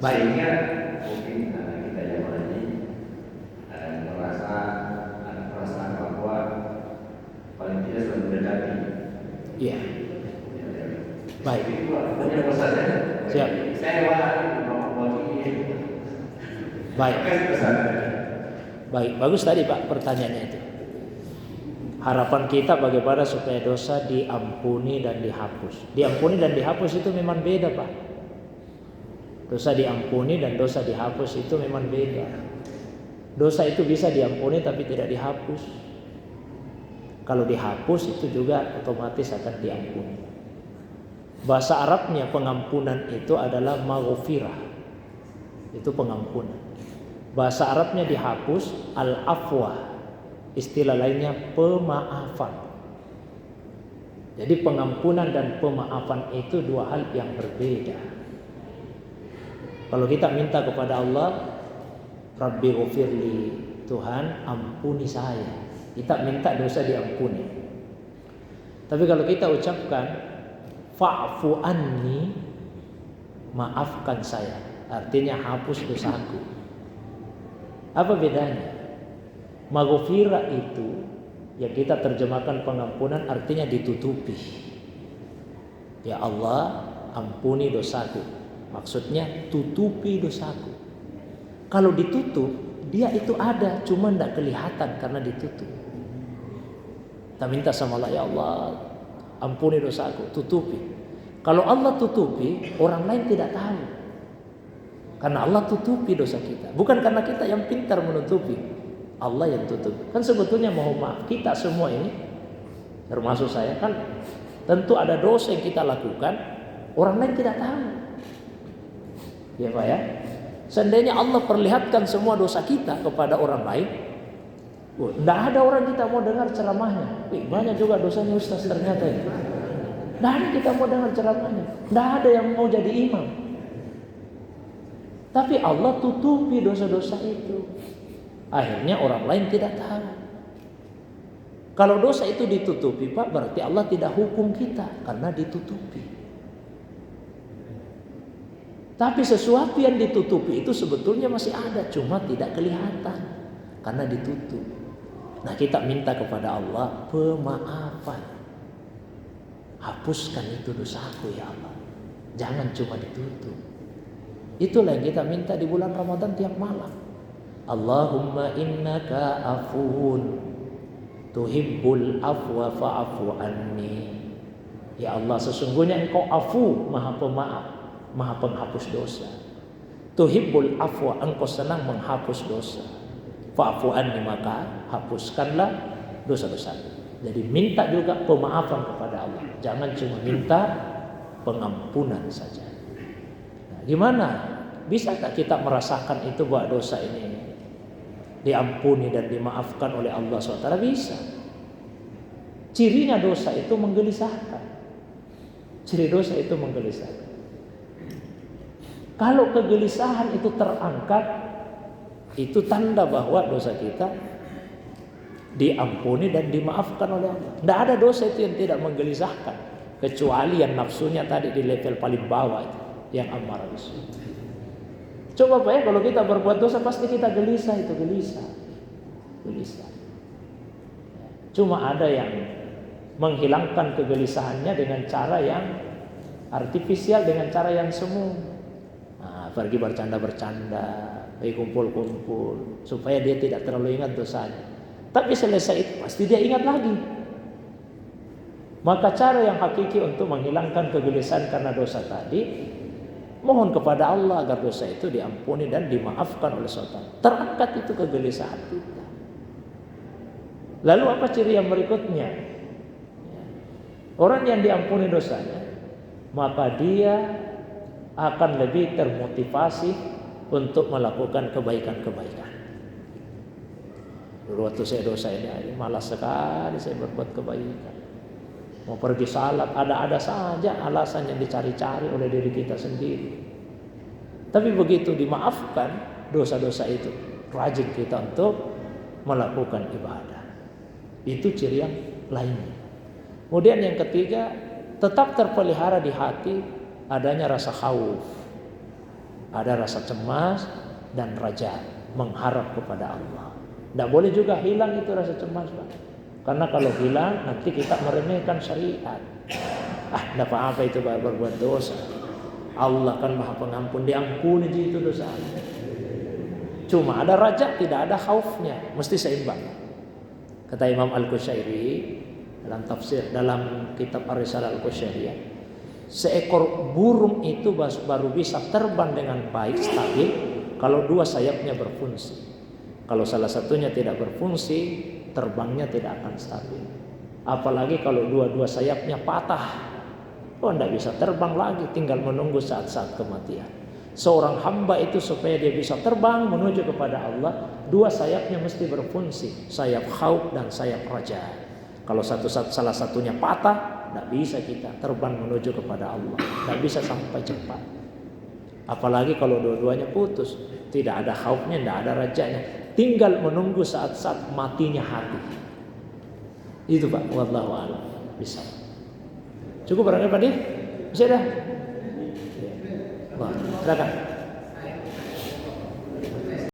Baik. Sehingga mungkin kita zaman ini merasa ada perasaan bahwa paling tidak sudah mendekati. Iya. Baik. Punya pesannya. Siap. Saya mewakili. Baik. Baik, bagus tadi Pak pertanyaannya itu. Harapan kita bagaimana supaya dosa diampuni dan dihapus. Diampuni dan dihapus itu memang beda Pak. Dosa diampuni dan dosa dihapus itu memang beda. Dosa itu bisa diampuni tapi tidak dihapus. Kalau dihapus itu juga otomatis akan diampuni. Bahasa Arabnya pengampunan itu adalah maghfirah. Itu pengampunan. Bahasa Arabnya dihapus al-afwah. Istilah lainnya pemaafan. Jadi pengampunan dan pemaafan itu dua hal yang berbeda. Kalau kita minta kepada Allah, Rabbi ghufirli, Tuhan ampuni saya. Kita minta dosa diampuni. Tapi kalau kita ucapkan fa'fu anni, maafkan saya, artinya hapus dosaku. Apa bedanya? Maghfirah itu yang kita terjemahkan pengampunan artinya ditutupi. Ya Allah, ampuni dosaku. Maksudnya tutupi dosaku. Kalau ditutup, dia itu ada, cuma tidak kelihatan karena ditutup. Kita minta sama Allah, ya Allah, ampuni dosaku, tutupi. Kalau Allah tutupi, orang lain tidak tahu. Karena Allah tutupi dosa kita. Bukan karena kita yang pintar menutupi. Allah yang tutup. Kan sebetulnya mohon maaf, kita semua ini, termasuk saya, kan tentu ada dosa yang kita lakukan, orang lain tidak tahu. Ya Pak ya. Seandainya Allah perlihatkan semua dosa kita kepada orang lain, tidak ada orang kita mau dengar ceramahnya. Banyak juga dosanya Ustaz ternyata ya. Tidak ada kita mau dengar ceramahnya. Tidak ada yang mau jadi imam. Tapi Allah tutupi dosa-dosa itu. Akhirnya orang lain tidak tahu. Kalau dosa itu ditutupi Pak, berarti Allah tidak hukum kita karena ditutupi. Tapi sesuatu yang ditutupi itu sebetulnya masih ada, cuma tidak kelihatan karena ditutup. Nah kita minta kepada Allah pemaafan. Hapuskan itu dosaku ya Allah. Jangan cuma ditutup. Itulah yang kita minta di bulan Ramadan tiap malam. Allahumma innaka afuun tuhibbul afwa fa'afu anni. Ya Allah, sesungguhnya engkau afu, maha pemaaf, maha penghapus dosa. Tuhibbul afwa, engkau senang menghapus dosa. Fa'afu anni, maka hapuskanlah dosa-dosa. Jadi minta juga pemaafan kepada Allah. Jangan cuma minta pengampunan saja. Nah, gimana? Bisakah kita merasakan itu bahwa dosa ini diampuni dan dimaafkan oleh Allah SWT? Bisa. Cirinya dosa itu menggelisahkan. Ciri dosa itu menggelisahkan. Kalau kegelisahan itu terangkat, itu tanda bahwa dosa kita diampuni dan dimaafkan oleh Allah. Tidak ada dosa itu yang tidak menggelisahkan, kecuali yang nafsunya tadi di level paling bawah itu, yang amarah bisu. Coba Pak ya, kalau kita berbuat dosa pasti kita gelisah, itu gelisah. Cuma ada yang menghilangkan kegelisahannya dengan cara yang artifisial, dengan cara yang semu. Nah, pergi bercanda-bercanda, pergi kumpul-kumpul, supaya dia tidak terlalu ingat dosanya. Tapi selesai itu pasti dia ingat lagi. Maka cara yang hakiki untuk menghilangkan kegelisahan karena dosa tadi, mohon kepada Allah agar dosa itu diampuni dan dimaafkan oleh Allah. Terangkat itu kegelisahan kita. Lalu apa ciri yang berikutnya? Orang yang diampuni dosanya, maka dia akan lebih termotivasi untuk melakukan kebaikan-kebaikan. Dulu waktu saya dosa ini, malas sekali saya berbuat kebaikan. Mau pergi salat, ada saja alasan yang dicari-cari oleh diri kita sendiri. Tapi begitu dimaafkan dosa-dosa itu, rajin kita untuk melakukan ibadah. Itu ciri yang lainnya. Kemudian yang ketiga, tetap terpelihara di hati adanya rasa khauf. Ada rasa cemas dan raja, mengharap kepada Allah. Tidak boleh juga hilang itu rasa cemas, Pak. Karena kalau hilang nanti kita meremehkan syariat. Tidak apa-apa itu berbuat dosa. Allah kan Maha Pengampun, diampuni itu dosa. Cuma ada raja, tidak ada khaufnya, mesti seimbang. Kata Imam Al-Qushairi dalam tafsir, dalam kitab Ar-Risalah Al-Qushairiyah, seekor burung itu baru bisa terbang dengan baik, stabil, kalau dua sayapnya berfungsi. Kalau salah satunya tidak berfungsi, terbangnya tidak akan stabil. Apalagi kalau dua-dua sayapnya patah, tidak bisa terbang lagi, tinggal menunggu saat-saat kematian. Seorang hamba itu supaya dia bisa terbang menuju kepada Allah, dua sayapnya mesti berfungsi, sayap khauf dan sayap raja. Kalau salah satunya patah, tidak bisa kita terbang menuju kepada Allah, tidak bisa sampai cepat. Apalagi kalau dua-duanya putus, tidak ada khaufnya, tidak ada rajanya, tinggal menunggu saat-saat matinya hati. Itu Pak, wallahu a'lam. Bisa. Cukup barangkali Pak Dir? Bisa dah? Wah, silakan.